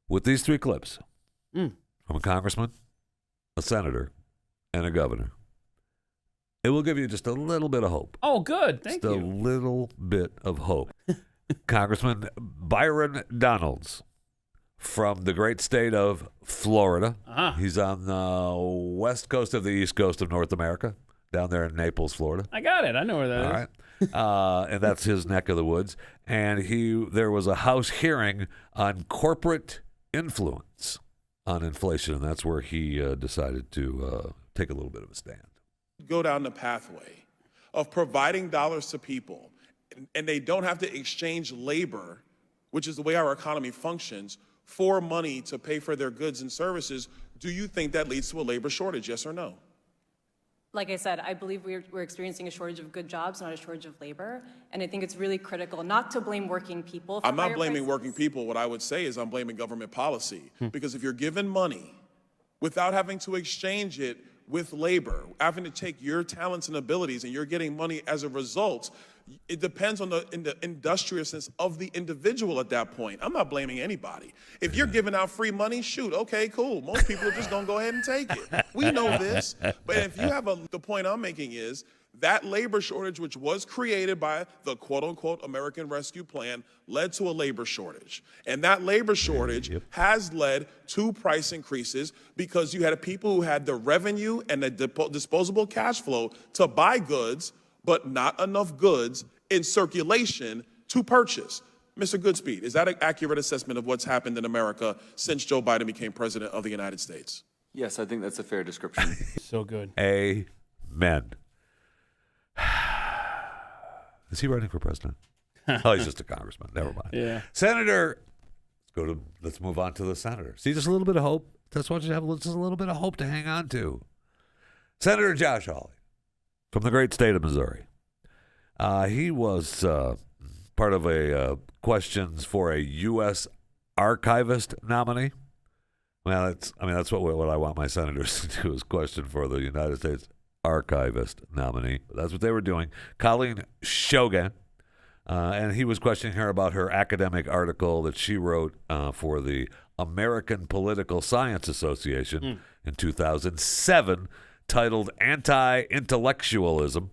with these three clips from a congressman, a senator, and a governor, it will give you just a little bit of hope. Oh, good. Thank you. Just a little bit of hope. Congressman Byron Donalds from the great state of Florida. He's on the west coast of the east coast of North America, down there in Naples, Florida. I got it. I know where that is. All right. And that's his neck of the woods. And there was a House hearing on corporate influence on inflation, and that's where he decided to take a little bit of a stand. Go down the pathway of providing dollars to people, and they don't have to exchange labor, which is the way our economy functions, for money to pay for their goods and services. Do you think that leads to a labor shortage, yes or no? Like I said, I believe we're experiencing a shortage of good jobs, not a shortage of labor. And I think it's really critical not to blame working people for I'm not higher blaming prices. working people. What I would say is I'm blaming government policy. Because if you're given money without having to exchange it with labor, having to take your talents and abilities, and you're getting money as a result, it depends on the industriousness of the individual at that point. I'm not blaming anybody. If you're giving out free money, shoot, okay, cool. Most people are just gonna go ahead and take it. We know this. But if you have the point I'm making is that labor shortage, which was created by the quote-unquote American Rescue Plan, led to a labor shortage. And that labor shortage has led to price increases because you had people who had the revenue and the disposable cash flow to buy goods, but not enough goods in circulation to purchase. Mr. Goodspeed, is that an accurate assessment of what's happened in America since Joe Biden became president of the United States? Yes, I think that's a fair description. So good. Amen. Is he running for president? Oh, he's just a congressman. Never mind. Yeah. Senator, let's move on to the senator. See, just a little bit of hope. That's what you have, just a little bit of hope to hang on to. Senator Josh Hawley from the great state of Missouri. He was part of a questions for a U.S. archivist nominee. Well, that's what I want my senators to do is question for the United States archivist nominee. That's what they were doing. Colleen Shogan, and he was questioning her about her academic article that she wrote for the American Political Science Association in 2007, titled Anti-Intellectualism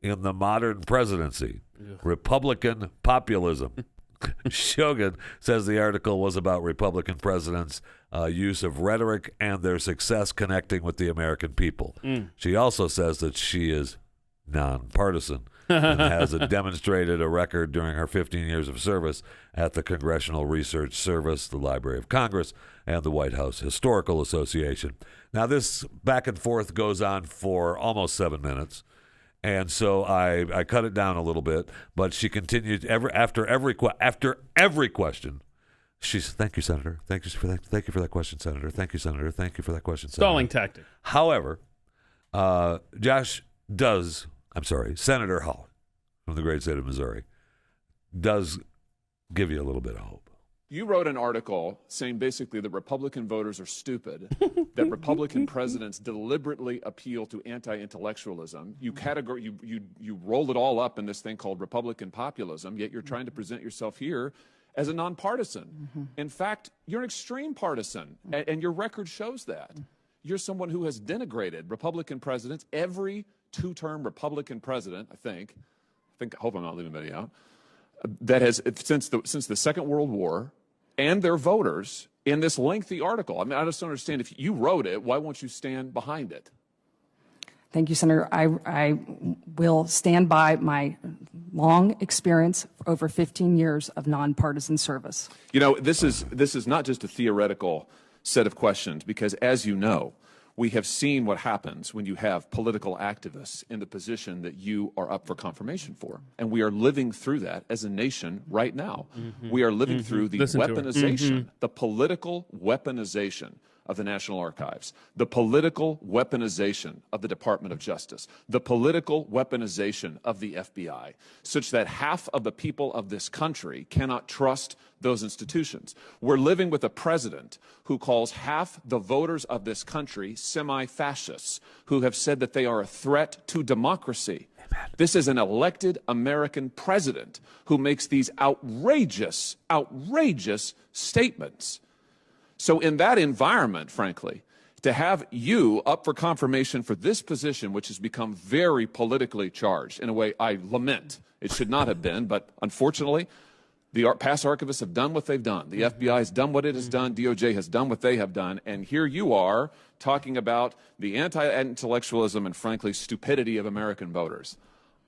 in the Modern Presidency, Republican Populism. Shogan says the article was about Republican presidents' use of rhetoric and their success connecting with the American people. She also says that she is nonpartisan and has demonstrated a record during her 15 years of service at the Congressional Research Service, the Library of Congress, and the White House Historical Association. Now, this back and forth goes on for almost 7 minutes. And so I cut it down a little bit, but she continued after every question. She said, "Thank you, Senator. Thank you for that question, Senator. Thank you, Senator. Thank you for that question, Senator." Stalling tactic. However, Senator Hawley from the great state of Missouri does give you a little bit of hope. You wrote an article saying basically that Republican voters are stupid, that Republican presidents deliberately appeal to anti-intellectualism. You rolled it all up in this thing called Republican populism, yet you're trying to present yourself here as a nonpartisan. In fact, you're an extreme partisan, and your record shows that. You're someone who has denigrated Republican presidents, every two-term Republican president, I hope I'm not leaving anybody out, that has, since the Second World War, and their voters in this lengthy article. I mean, I just don't understand. If you wrote it, why won't you stand behind it? Thank you, Senator. I will stand by my long experience, over 15 years of nonpartisan service. You know, this is not just a theoretical set of questions, because as you know, we have seen what happens when you have political activists in the position that you are up for confirmation for. And we are living through that as a nation right now. We are living through the weaponization, the political weaponization of the National Archives, the political weaponization of the Department of Justice, the political weaponization of the FBI, such that half of the people of this country cannot trust those institutions. We're living with a president who calls half the voters of this country semi-fascists, who have said that they are a threat to democracy. This is an elected American president who makes these outrageous statements. So in that environment, frankly, to have you up for confirmation for this position, which has become very politically charged, in a way I lament. It should not have been, but unfortunately, the past archivists have done what they've done. The FBI has done what it has done. DOJ has done what they have done. And here you are talking about the anti-intellectualism and, frankly, stupidity of American voters.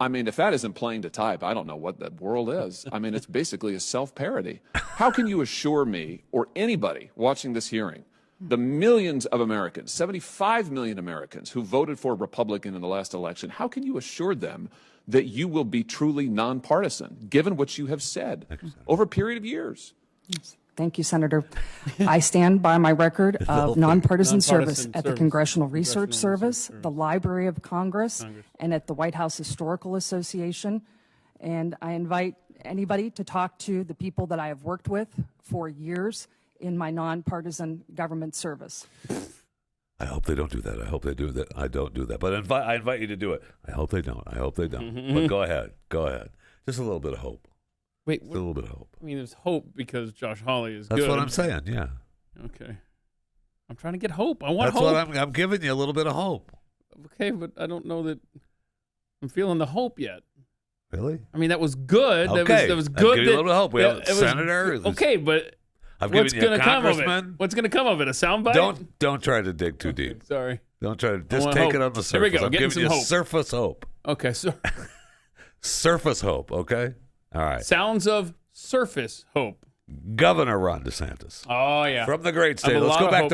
I mean, if that isn't plain to type, I don't know what that world is. I mean, it's basically a self-parody. How can you assure me or anybody watching this hearing, the millions of Americans, 75 million Americans who voted for a Republican in the last election, how can you assure them that you will be truly nonpartisan, given what you have said over a period of years? Thank you, Senator. I stand by my record of nonpartisan service at the Congressional Research Service, the Library of Congress, and at the White House Historical Association. And I invite anybody to talk to the people that I have worked with for years in my nonpartisan government service. I hope they don't do that. I hope they do that. I don't do that. But I invite you to do it. I hope they don't. I hope they don't. But go ahead. Go ahead. Just a little bit of hope. Wait, Just a little bit of hope. I mean, there's hope because Josh Hawley is That's good. what I'm saying, yeah. Okay. I'm trying to get hope. I want That's hope. what I'm giving you, a little bit of hope. Okay, but I don't know that I'm feeling the hope yet. Really? I mean, that was good. Okay. That was I'm good. giving you a little bit of hope. We have a senator. Okay, but I've what's given you going a to come of it? congressman. What's going to come of it? A soundbite? Don't try to dig too Okay, deep. Sorry. Don't try to just want take hope. it on the surface. Here we go. I'm Getting giving you some hope. surface hope. Okay, so Surface hope, okay? All right. sounds of surface hope. Governor Ron DeSantis. Oh, yeah. From the great I have state. a Let's lot go of back hope to